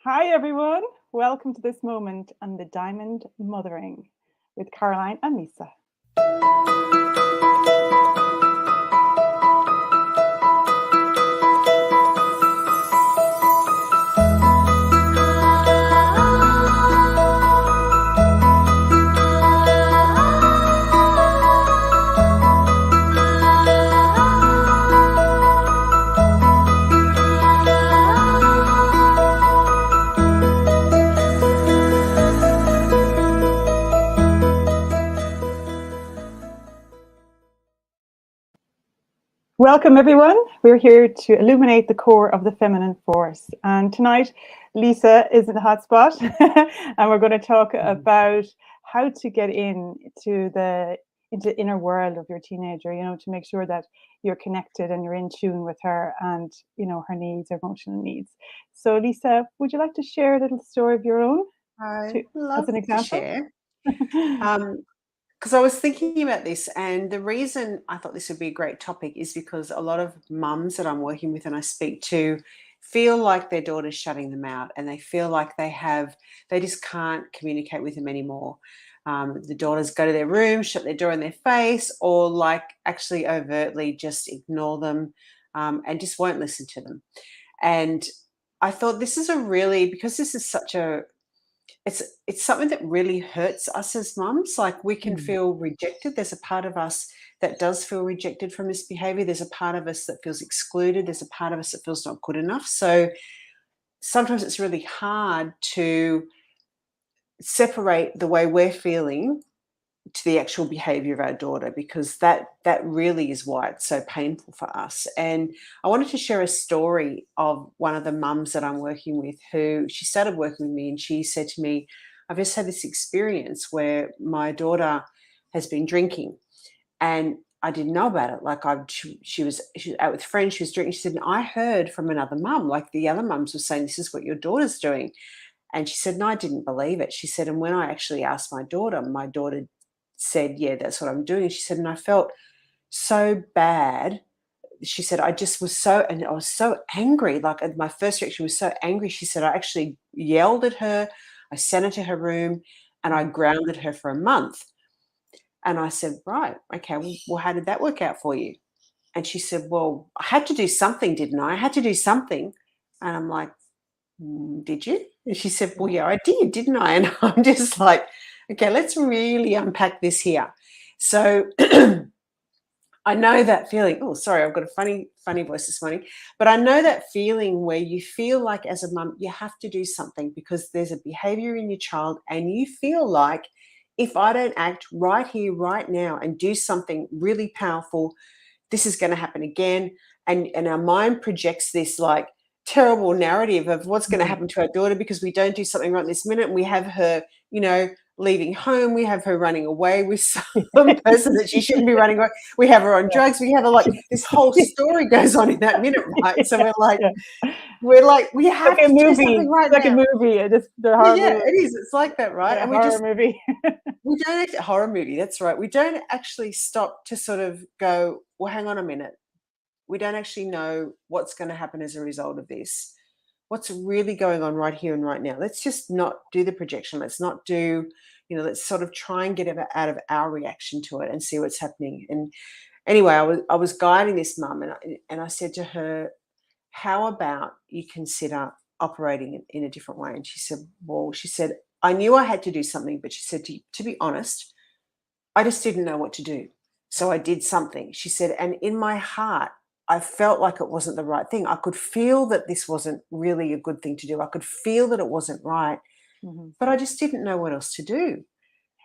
Hi, everyone. Welcome to this moment on the Diamond Mothering with Caroline and Lisa. Welcome, everyone. We're here to illuminate the core of the feminine force. And tonight, Lisa is in the hot spot, and we're going to talk about how to get into the inner world of your teenager, to make sure that you're connected and you're in tune with her and, her needs, her emotional needs. So, Lisa, would you like to share a little story of your own I love as an to example? share. Because I was thinking about this, and the reason I thought this would be a great topic is because a lot of mums that I'm working with and I speak to feel like their daughter's shutting them out, and they feel like they just can't communicate with them anymore. The daughters go to their room, shut their door in their face, or like actually overtly just ignore them, and just won't listen to them. And I thought this is because this is such a it's something that really hurts us as mums. Like, we can Mm. feel rejected. There's a part of us that does feel rejected from this behavior. There's a part of us that feels excluded. There's a part of us that feels not good enough. So sometimes it's really hard to separate the way we're feeling to the actual behavior of our daughter, because that really is why it's so painful for us. And I wanted to share a story of one of the mums that I'm working with, who she started working with me, and she said to me, I've just had this experience where my daughter has been drinking, and I didn't know about it. Like, she was out with friends, she was drinking. She said, and I heard from another mum, like the other mums were saying, this is what your daughter's doing. And she said, and I didn't believe it. She said, and when I actually asked my daughter said, yeah, that's what I'm doing. She said, and I felt so bad. She said, and I was so angry. Like, my first reaction was so angry. She said, I actually yelled at her. I sent her to her room and I grounded her for a month. And I said, right, okay, well, how did that work out for you? And she said, well, I had to do something, didn't I? I had to do something. And I'm like, did you? And she said, well, yeah, I did, didn't I? And I'm just like, okay, let's really unpack this here. So I know that feeling. Oh, sorry, I've got a funny voice this morning. But I know that feeling where you feel like, as a mum, you have to do something because there's a behavior in your child, and you feel like, if I don't act right here, right now, and do something really powerful, this is going to happen again. And our mind projects this like terrible narrative of what's going to happen to our daughter because we don't do something right this minute. And we have her, leaving home. We have her running away with some person that she shouldn't be running away. We have her on drugs. We have her, like, this whole story goes on in that minute, right? So we Like have a to do movie. something right It's like a now. movie. The Yeah, horror yeah, movie. it is. It's like that, right? Yeah, And horror movie. we don't horror movie. That's right. We don't actually stop to sort of go, well, hang on a minute. We don't actually know what's going to happen as a result of this. What's really going on right here and right now? Let's just not do the projection. Let's not do, let's sort of try and get out of our reaction to it and see what's happening. And anyway, I was guiding this mum, and I said to her, how about you consider operating in a different way? And she said, well, I knew I had to do something, but she said, to be honest, I just didn't know what to do. So I did something. She said, and in my heart, I felt like it wasn't the right thing. I could feel that this wasn't really a good thing to do. I could feel that it wasn't right, but I just didn't know what else to do.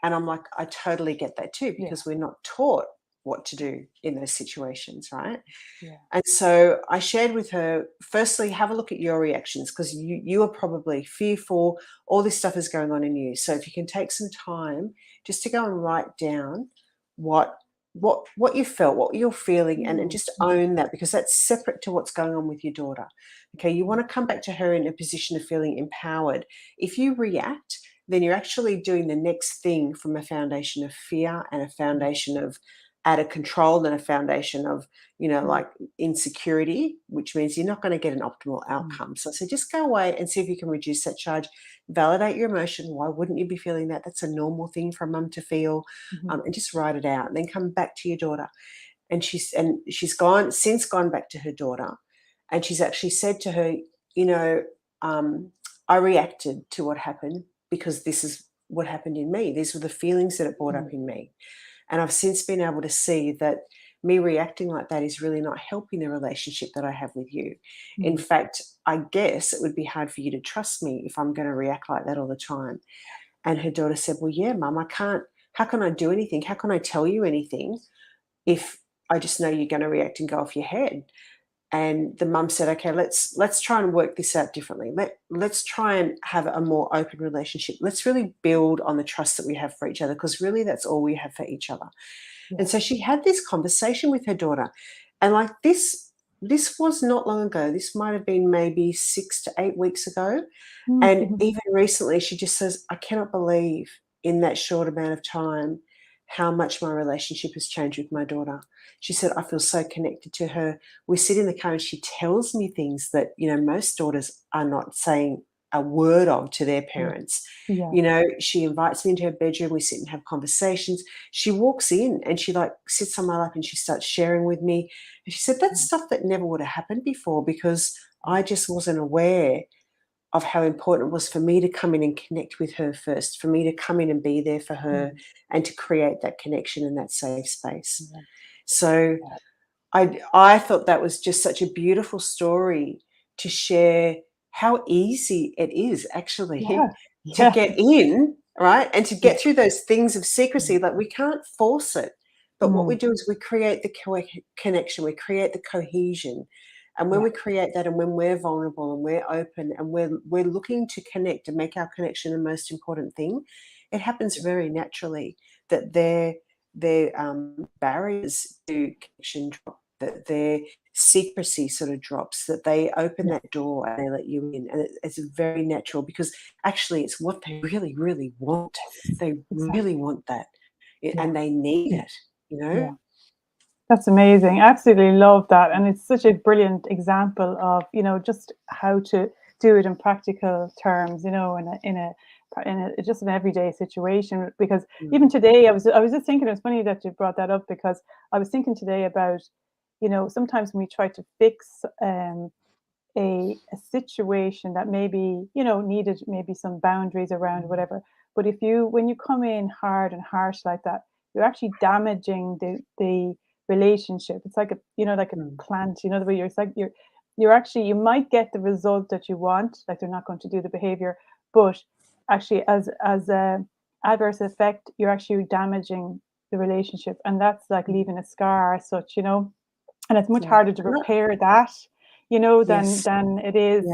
And I'm like, I totally get that too, Yeah. because we're not taught what to do in those situations, right? Yeah. And so I shared with her, firstly, have a look at your reactions, because you are probably fearful. All this stuff is going on in you. So if you can take some time just to go and write down what you felt, what you're feeling, and just own that, because that's separate to what's going on with your daughter. Okay, you want to come back to her in a position of feeling empowered. If you react, then you're actually doing the next thing from a foundation of fear and a foundation of add a control and a foundation of, like insecurity, which means you're not going to get an optimal outcome. So I said, just go away and see if you can reduce that charge, validate your emotion. Why wouldn't you be feeling that? That's a normal thing for a mum to feel, and just write it out, and then come back to your daughter. And she's gone back to her daughter, and she's actually said to her, I reacted to what happened because this is what happened in me. These were the feelings that it brought up in me. And I've since been able to see that me reacting like that is really not helping the relationship that I have with you. In fact, I guess it would be hard for you to trust me if I'm going to react like that all the time. And her daughter said, well, yeah, Mum, how can I do anything? How can I tell you anything if I just know you're going to react and go off your head? And the mum said, okay, let's try and work this out differently. Let's try and have a more open relationship. Let's really build on the trust that we have for each other, because really that's all we have for each other. Yeah. And so she had this conversation with her daughter. And like this was not long ago. This might have been maybe 6 to 8 weeks ago. And even recently she just says, I cannot believe in that short amount of time how much my relationship has changed with my daughter. She said, I feel so connected to her. We sit in the car and she tells me things that, most daughters are not saying a word of to their parents. Yeah. She invites me into her bedroom. We sit and have conversations. She walks in and she sits on my lap and she starts sharing with me. And she said, that's stuff that never would have happened before because I just wasn't aware of how important it was for me to come in and connect with her first, for me to come in and be there for her and to create that connection and that safe space. Yeah. So I thought that was just such a beautiful story to share how easy it is actually to get in, right? And to get through those things of secrecy. Like we can't force it. But what we do is we create the connection, we create the cohesion. And when we create that and when we're vulnerable and we're open and we're looking to connect and make our connection the most important thing, it happens very naturally that their barriers to connection drop, that their secrecy sort of drops, that they open that door and they let you in. And it's very natural because actually it's what they really, really want. They really want that and they need it, Yeah. That's amazing. I absolutely love that. And it's such a brilliant example of, just how to do it in practical terms, in a just an everyday situation. Because even today, I was just thinking, it's funny that you brought that up, because I was thinking today about, sometimes when we try to fix a situation that maybe, needed maybe some boundaries around whatever. But when you come in hard and harsh like that, you're actually damaging the relationship. It's like like a plant, the way it's like you're actually, you might get the result that you want, like they're not going to do the behavior, but actually as a adverse effect, you're actually damaging the relationship, and that's like leaving a scar as such, and it's much harder to repair that, than it is,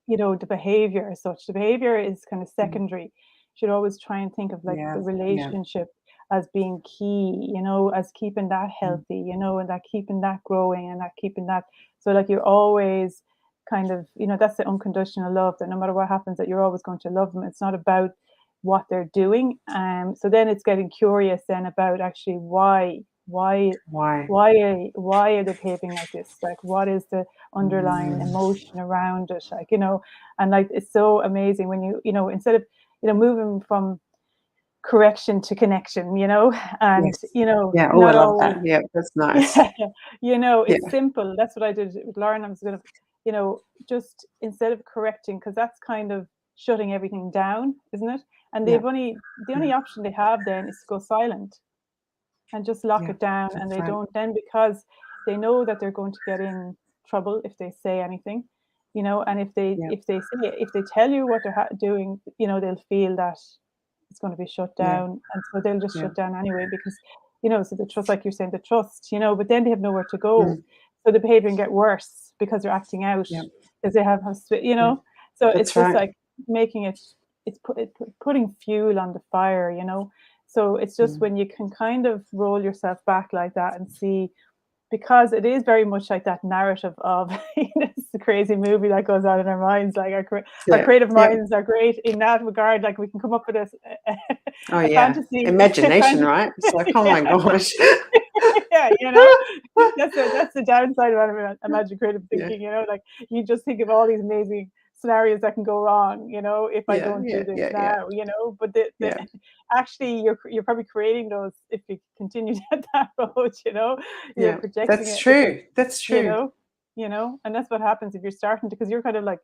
the behavior as such. The behavior is kind of secondary. You should always try and think of like the relationship as being key, as keeping that healthy, and that keeping that growing and that keeping that. So like you're always kind of, that's the unconditional love, that no matter what happens, that you're always going to love them. It's not about what they're doing. So then it's getting curious then about actually why are they behaving like this? Like, what is the underlying emotion around it? Like, and like, it's so amazing when instead of, moving from correction to connection, and I love that. Yeah, that's nice. It's simple. That's what I did with Lauren. I was going to, just instead of correcting, because that's kind of shutting everything down, isn't it? And the only option they have then is to go silent and just lock it down. And they don't then, because they know that they're going to get in trouble if they say anything, and if they tell you what they're doing, they'll feel that it's going to be shut down, and so they'll just shut down anyway, because so the trust, like you're saying, the trust, but then they have nowhere to go, so the behavior can get worse because they're acting out, because they have so That's it's just like making it's putting fuel on the fire, so it's just when you can kind of roll yourself back like that and see, because it is very much like that narrative of it's a crazy movie that goes on in our minds. Like our creative minds are great in that regard. Like we can come up with a fantasy imagination, right? It's like, oh my gosh. Yeah, that's the downside of imagine creative Yeah, thinking, like you just think of all these amazing scenarios that can go wrong, if I yeah, don't yeah, do this yeah, yeah, now, but the yeah, actually you're probably creating those if you continue down that road, you're yeah. projecting That's it because true. That's you true. know, and that's what happens if you're starting to, because you're kind of like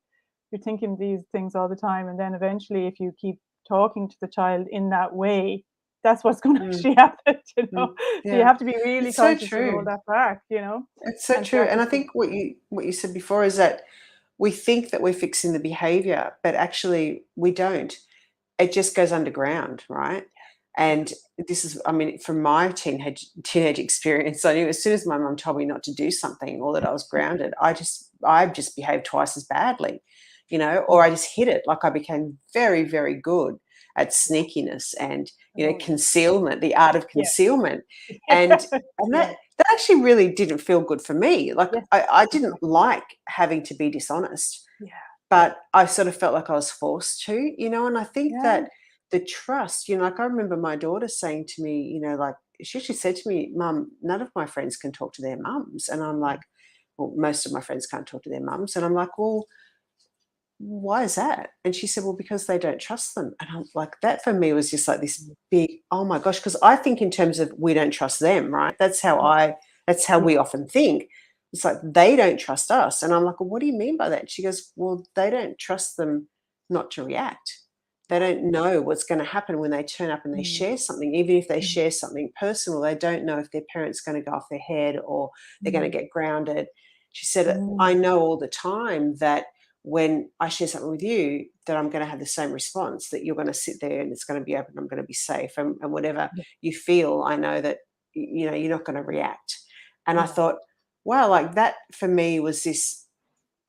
you're thinking these things all the time, and then eventually, if you keep talking to the child in that way, that's what's going to Mm, actually happen. mm, So you yeah. have to be really It's so conscious to roll true. that back, It's so and true. start And to I see. think what you said before is that we think that we're fixing the behavior, but actually we don't. It just goes underground, right? Yeah, And this is, I mean, from my teenage experience, I knew as soon as my mum told me not to do something or that I was grounded, I just behaved twice as badly, or yeah, I just hid it. Like I became very, very good at sneakiness and oh yeah, concealment, the art of yes, concealment, and yeah, that actually really didn't feel good for me. Like yes, I didn't exactly, like having to be dishonest, yeah, but I sort of felt like I was forced to, and I think yeah, that the trust, like I remember my daughter saying to me, like she actually said to me, Mum, none of my friends can talk to their mums. And I'm like, well, most of my friends can't talk to their mums. And I'm like, well, why is that? And she said, well, because they don't trust them. And I'm like, that for me was just like this big, oh my gosh, because I think in terms of we don't trust them, right? yeah, That's how yeah, we often think. It's like they don't trust us. And I'm like, well, what do you mean by that? And she goes, well, they don't trust them not to react. They don't know what's going to happen when they turn up and they mm, share something. Even if they mm, share something personal, they don't know if their parent's going to go off their head or they're going to mm, get grounded. She said, I mm, know all the time that when I share something with you, that I'm going to have the same response, that you're going to sit there and it's going to be open, I'm going to be safe. And whatever yeah, you feel, I know that, you're not going to react. And I yeah, thought, wow, like that for me was this,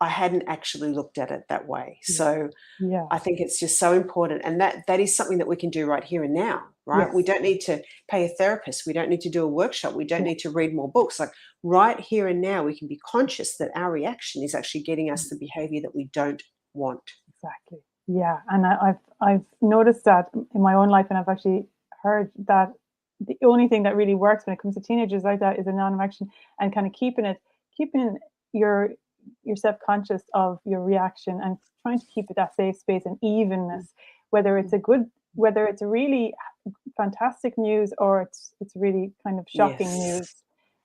I hadn't actually looked at it that way. yeah, So yeah, I think it's just so important. And that is something that we can do right here and now, right? We yes, don't need to pay a therapist. We don't need to do a workshop. We don't yeah. need to read more books. Like right here and now, we can be conscious that our reaction is actually getting us the behavior that we don't want. Exactly. Yeah, and I've noticed that in my own life, and I've actually heard that the only thing that really works when it comes to teenagers like that is a non-reaction, and kind of keeping your yourself conscious of your reaction and trying to keep it that safe space and evenness, whether it's whether it's a really fantastic news or it's really kind of shocking Yes. news.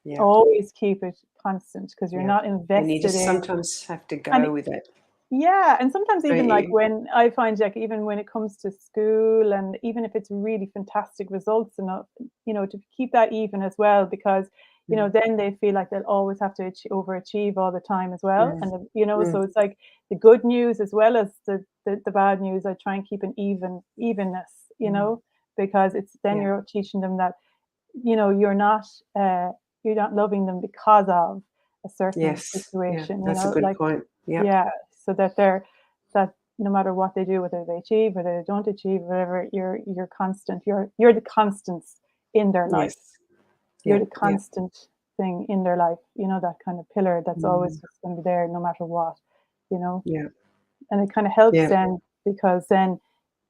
Yeah. Always keep it constant because you're Yeah. not And you invested just in. sometimes have to And go with it, yeah, and sometimes don't even like you? when I find like even when it comes to school, and even if it's really fantastic results, and to keep that even as well, because Mm, then they feel like they'll always have to overachieve all the time as well, mm, and mm. so it's like the good news as well as the bad news. I try and keep an evenness, Mm. because it's then Yeah. you're teaching them that you're not uh you're not loving them because of a certain Yes. Yeah. situation, That's a good like. point. Yep. Yeah, so that no matter what they do, whether they achieve, whether they don't achieve, whatever, you're constant. You're the constants in their life. Yes. You're Yeah. the Yeah. constant thing in their life. That kind of pillar that's always Mm. just going to be there no matter what. You know, Yeah. and it kind of helps Yeah. then, because then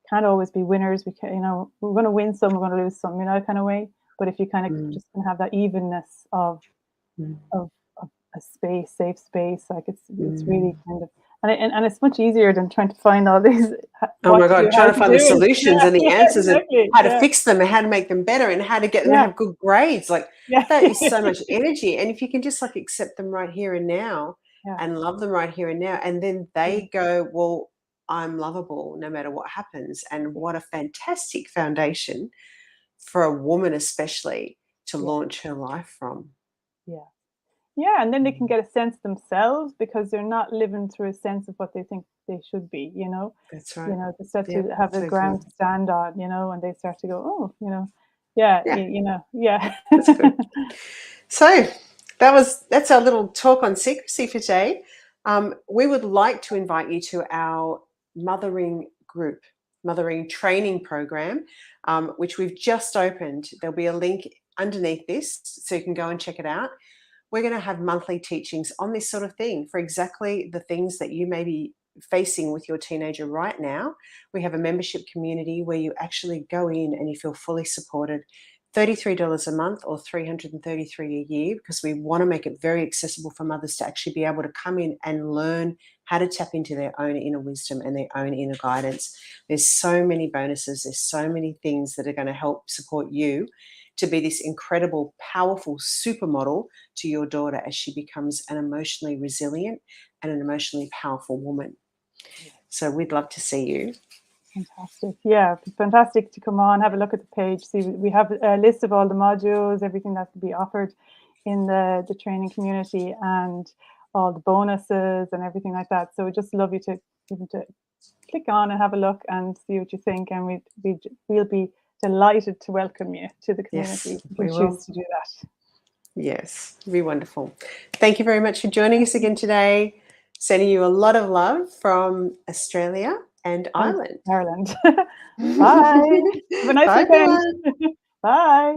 can't always be winners. We can, we're going to win some, we're going to lose some, kind of way. But if you kind of Mm. just can have that evenness Mm. of a space, safe space. Like it's really Mm. kind of, and it's much easier than trying to find all these Oh my what to do, God, how trying to to find the do it. solutions Yeah, and the yeah, answers and exactly. how to Yeah, fix them and how to make them better and how to get them to yeah, have good grades. Like yeah, that is so much energy. And if you can just like accept them right here and now yeah, and love them right here and now, and then yeah, they go, well, I'm lovable no matter what happens. And yeah, what a fantastic foundation for a woman, especially to yeah, launch her life from. yeah. Yeah, and then they can Mm. get a sense themselves because they're not living through a sense of what they think they should be. That's right. They start Yeah, to have a so good. ground to stand on. And they start to go, oh, yeah, Yeah, yeah, that's good. So that's our little talk on secrecy for today. We would like to invite you to our mothering group, mothering training program, which we've just opened. There'll be a link underneath this, so you can go and check it out. We're going to have monthly teachings on this sort of thing for exactly the things that you may be facing with your teenager right now. We have a membership community where you actually go in and you feel fully supported. $33 a month or $333 a year, because we want to make it very accessible for mothers to actually be able to come in and learn how to tap into their own inner wisdom and their own inner guidance. There's so many bonuses. There's so many things that are going to help support you to be this incredible, powerful supermodel to your daughter as she becomes an emotionally resilient and an emotionally powerful woman. So we'd love to see you. Fantastic. Yeah, fantastic to come on, have a look at the page. See, we have a list of all the modules, everything that can be offered in the training community, and all the bonuses and everything like that. So we'd just love you to even to click on and have a look and see what you think. And we'll be delighted to welcome you to the community if you choose to do that. Yes, it'd be wonderful. Thank you very much for joining us again today. Sending you a lot of love from Australia and Ireland. Bye. Have a nice Bye, weekend. everyone. Bye.